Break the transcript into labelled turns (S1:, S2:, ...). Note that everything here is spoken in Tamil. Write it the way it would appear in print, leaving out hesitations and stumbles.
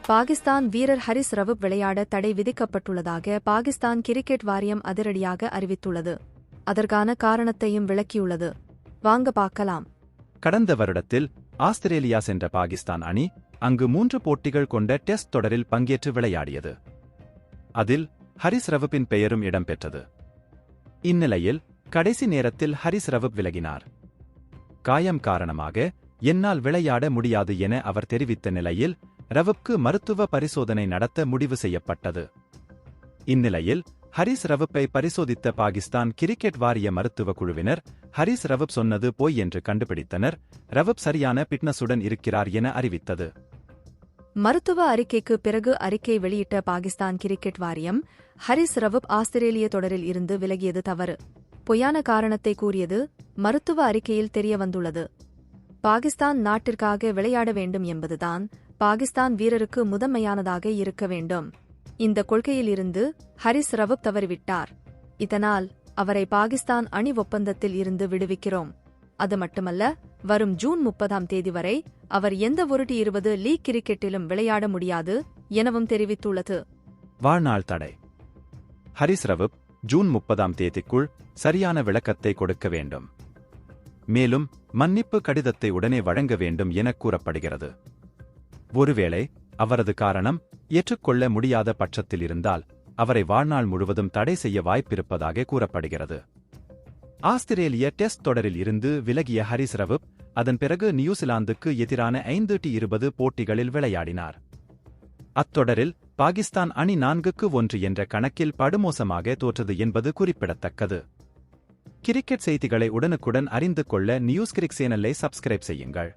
S1: பாகிஸ்தான் வீரர் ஹரிஸ் ரவூப் விளையாட தடை விதிக்கப்பட்டுள்ளதாக பாகிஸ்தான் கிரிக்கெட் வாரியம் அதிரடியாக அறிவித்துள்ளது. அதற்கான காரணத்தையும் விளக்கியுள்ளது. வாங்க பார்க்கலாம்.
S2: கடந்த வருடத்தில் ஆஸ்திரேலியா சென்ற பாகிஸ்தான் அணி அங்கு 3 போட்டிகள் கொண்ட டெஸ்ட் தொடரில் பங்கேற்று விளையாடியது. அதில் ஹரிஸ் ரவூப்பின் பெயரும் இடம்பெற்றது. இந்நிலையில் கடைசி நேரத்தில் ஹரிஸ் ரவூப் விலகினார். காயம் காரணமாக என்னால் விளையாட முடியாது என அவர் தெரிவித்த நிலையில் ரவூப்க்கு மருத்துவ பரிசோதனை நடத்த முடிவு செய்யப்பட்டது. இந்நிலையில் ஹரிஸ் ரவூப்பை பரிசோதித்த பாகிஸ்தான் கிரிக்கெட் வாரிய மருத்துவ குழுவினர் ஹரிஸ் ரவூப் சொன்னது பொய் என்று கண்டுபிடித்தனர். ரவூப் சரியான பிட்னஸுடன் இருக்கிறார் என அறிவித்தது.
S1: மருத்துவ அறிக்கைக்கு பிறகு அறிக்கை வெளியிட்ட பாகிஸ்தான் கிரிக்கெட் வாரியம் ஹரிஸ் ரவூப் ஆஸ்திரேலிய தொடரில் இருந்து விலகியது தவறு, பொய்யான காரணத்தை கூறியது மருத்துவ அறிக்கையில் தெரியவந்துள்ளது. பாகிஸ்தான் நாட்டிற்காக விளையாட வேண்டும் என்பதுதான் பாகிஸ்தான் வீரருக்கு முதன்மையானதாக இருக்க வேண்டும். இந்த கொள்கையிலிருந்து ஹரிஸ் ரவூப் தவறிவிட்டார். இதனால் அவரை பாகிஸ்தான் அணி ஒப்பந்தத்தில் இருந்து விடுவிக்கிறோம். அது மட்டுமல்ல, வரும் ஜூன் 30 வரை அவர் எந்த ஒரு T20 லீக் கிரிக்கெட்டிலும் விளையாட முடியாது எனவும் தெரிவித்துள்ளது.
S2: வாழ்நாள் தடை. ஹரிஸ் ரவூப் ஜூன் 30 சரியான விளக்கத்தை கொடுக்க வேண்டும். மேலும் மன்னிப்பு கடிதத்தை உடனே வழங்க வேண்டும் என கூறப்படுகிறது. ஒருவேளை அவரது காரணம் ஏற்றுக்கொள்ள முடியாத பட்சத்தில் இருந்தால் அவரை வாழ்நாள் முழுவதும் தடை செய்ய வாய்ப்பிருப்பதாக கூறப்படுகிறது. ஆஸ்திரேலிய டெஸ்ட் தொடரில் இருந்து விலகிய ஹரிஸ் ரவூப் அதன் பிறகு நியூசிலாந்துக்கு எதிரான 5 T20 போட்டிகளில் விளையாடினார். அத்தொடரில் பாகிஸ்தான் அணி 4-1 என்ற கணக்கில் படுமோசமாக தோற்றது என்பது குறிப்பிடத்தக்கது. கிரிக்கெட் செய்திகளை உடனுக்குடன் அறிந்து கொள்ள நியூஸ் கிரிக் சேனலை சப்ஸ்கிரைப் செய்யுங்கள்.